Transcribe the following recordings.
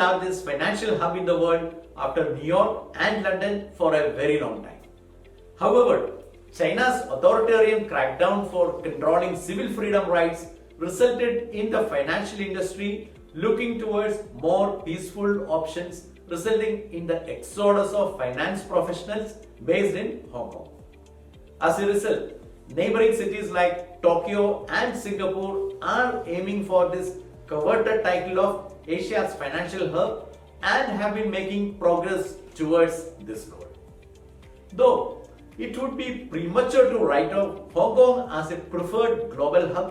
largest financial hub in the world after New York and London for a very long time. However, China's authoritarian crackdown for controlling civil freedom rights resulted in the financial industry looking towards more peaceful options, resulting in the exodus of finance professionals based in Hong Kong. As a result, neighboring cities like Tokyo and Singapore are aiming for this coveted title of Asia's financial hub and have been making progress towards this goal. Though it would be premature to write off Hong Kong as a preferred global hub,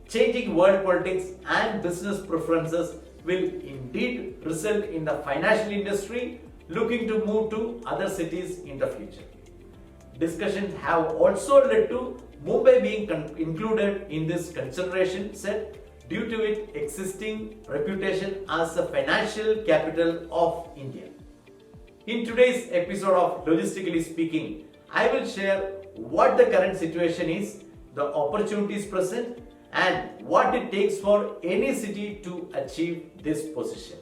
changing world politics and business preferences will indeed result in the financial industry looking to move to other cities in the future. Discussions have also led to Mumbai being included in this consideration set due to its existing reputation as a financial capital of India. In today's episode of Logistically Speaking, I will share what the current situation is, the opportunities present, and what it takes for any city to achieve this position.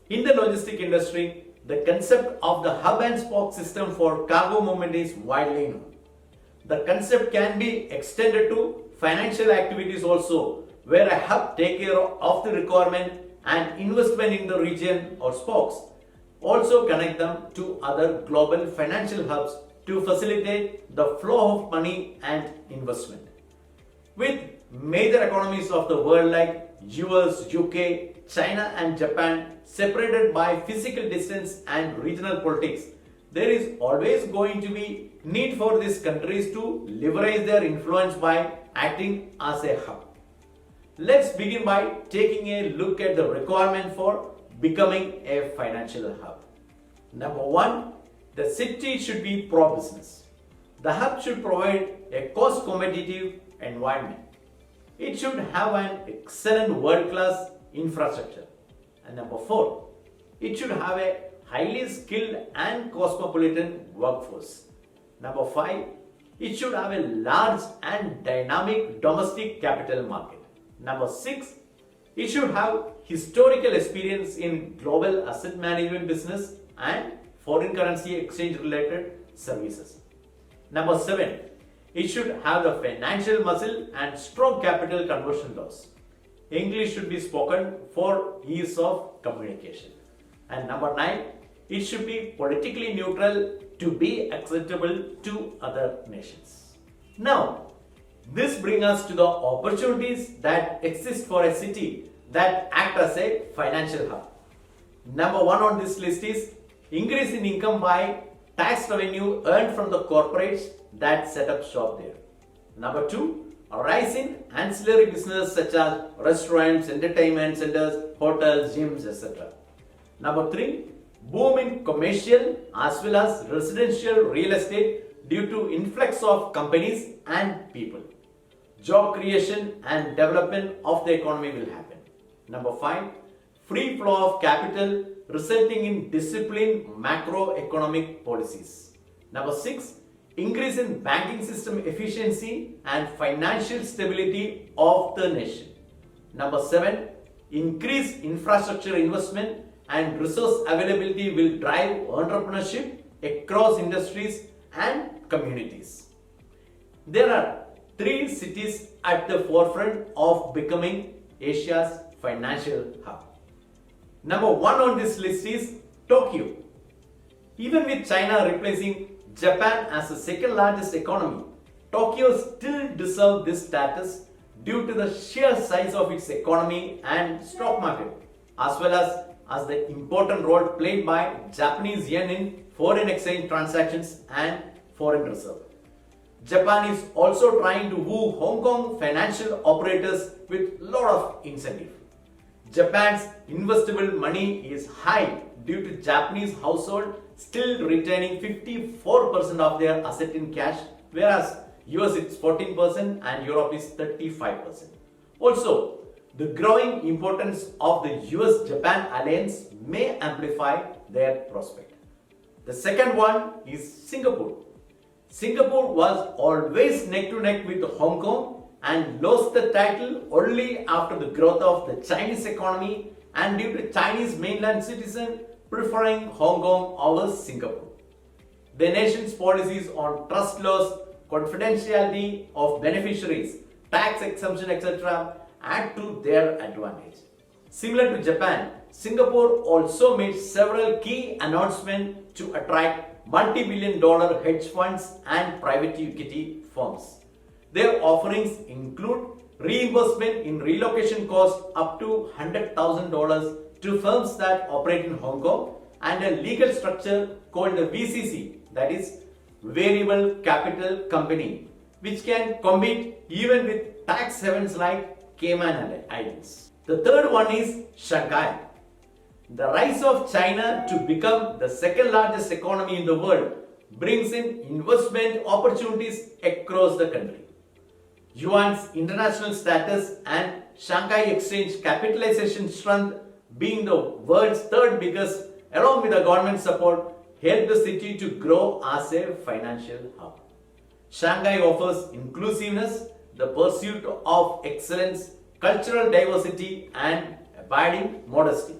In the logistic industry, the concept of the hub and spoke system for cargo movement is widely known. The concept can be extended to financial activities also, where a hub takes care of the requirement and investment in the region or spokes, also connect them to other global financial hubs to facilitate the flow of money and investment. With major economies of the world like US, UK, China and Japan separated by physical distance and regional politics, there is always going to be need for these countries to leverage their influence by acting as a hub. Let's begin by taking a look at the requirement for becoming a financial hub. Number one, the city should be pro-business. The hub should provide a cost-competitive environment. It should have an excellent world-class infrastructure. And number four, it should have a highly skilled and cosmopolitan workforce. Number five, it should have a large and dynamic domestic capital market. Number six, it should have historical experience in global asset management business and foreign currency exchange related services. Number seven, it should have the financial muscle and strong capital conversion laws. English should be spoken for ease of communication. And number nine, it should be politically neutral to be acceptable to other nations. Now, this brings us to the opportunities that exist for a city that act as a financial hub. Number one on this list is increase in income by tax revenue earned from the corporates that set up shop there. Number two, a rise in ancillary business such as restaurants, entertainment centers, hotels, gyms, etc. Number three, boom in commercial as well as residential real estate due to influx of companies and people. Job creation and development of the economy will happen. Number five, free flow of capital resulting in disciplined macroeconomic policies. Number six, increase in banking system efficiency and financial stability of the nation. Number seven, increase infrastructure investment and resource availability will drive entrepreneurship across industries and communities. There are three cities at the forefront of becoming Asia's financial hub. Number one on this list is Tokyo. Even with China replacing Japan as the second largest economy, Tokyo still deserves this status due to the sheer size of its economy and stock market, as well as the important role played by Japanese yen in foreign exchange transactions and foreign reserve. Japan is also trying to woo Hong Kong financial operators with lot of incentive. Japan's investable money is high due to Japanese household still retaining 54% of their asset in cash, whereas US is 14% and Europe is 35%. Also, the growing importance of the US-Japan alliance may amplify their prospect. The second one is Singapore. Singapore was always neck to neck with Hong Kong and lost the title only after the growth of the Chinese economy and due to Chinese mainland citizens preferring Hong Kong over Singapore. The nation's policies on trust laws, confidentiality of beneficiaries, tax exemption, etc. add to their advantage. Similar to Japan, Singapore also made several key announcements to attract multi-billion-dollar hedge funds and private equity firms. Their offerings include reimbursement in relocation costs up to $100,000 to firms that operate in Hong Kong and a legal structure called the VCC, that is Variable Capital Company, which can compete even with tax havens like Cayman Islands. The third one is Shanghai. The rise of China to become the second largest economy in the world brings in investment opportunities across the country. Yuan's international status and Shanghai exchange capitalization strength being the world's third biggest along with the government support helped the city to grow as a financial hub. Shanghai offers inclusiveness, the pursuit of excellence, cultural diversity and abiding modesty.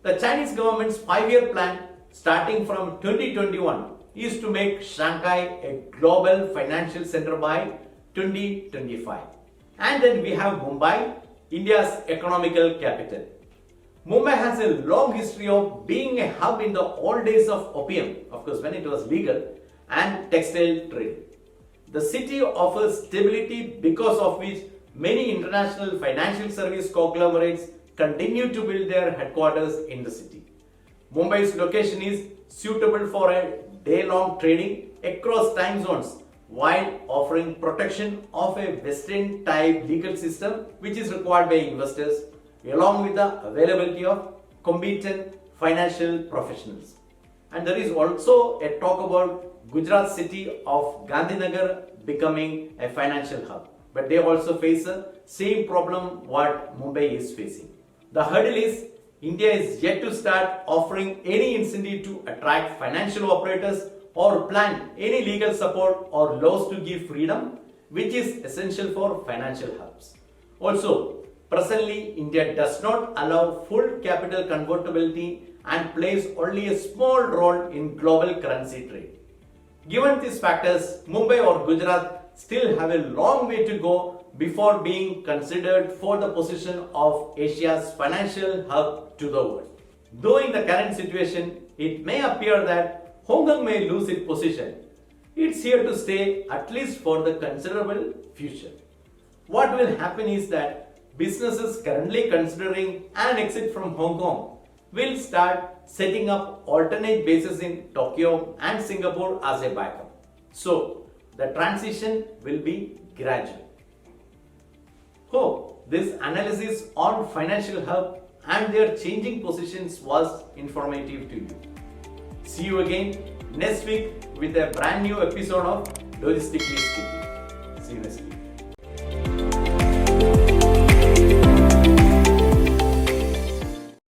The Chinese government's 5-year plan starting from 2021 is to make Shanghai a global financial center by 2025. And then we have Mumbai, India's economical capital. Mumbai has a long history of being a hub in the old days of opium, of course when it was legal, and textile trade. The city offers stability because of which many international financial service conglomerates continue to build their headquarters in the city. Mumbai's location is suitable for a day-long trading across time zones while offering protection of a Western type legal system which is required by investors along with the availability of competent financial professionals. And there is also a talk about Gujarat city of Gandhinagar becoming a financial hub. But they also face the same problem what Mumbai is facing. The hurdle is India is yet to start offering any incentive to attract financial operators or plan any legal support or laws to give freedom, which is essential for financial hubs. Also, presently India does not allow full capital convertibility and plays only a small role in global currency trade. Given these factors, Mumbai or Gujarat still have a long way to go before being considered for the position of Asia's financial hub to the world. Though in the current situation, it may appear that Hong Kong may lose its position, it's here to stay at least for the considerable future. What will happen is that businesses currently considering an exit from Hong Kong will start setting up alternate bases in Tokyo and Singapore as a backup. So, the transition will be gradual. Hope this analysis on financial hub and their changing positions was informative to you. See you again next week with a brand new episode of Logistically Speaking. See you next week.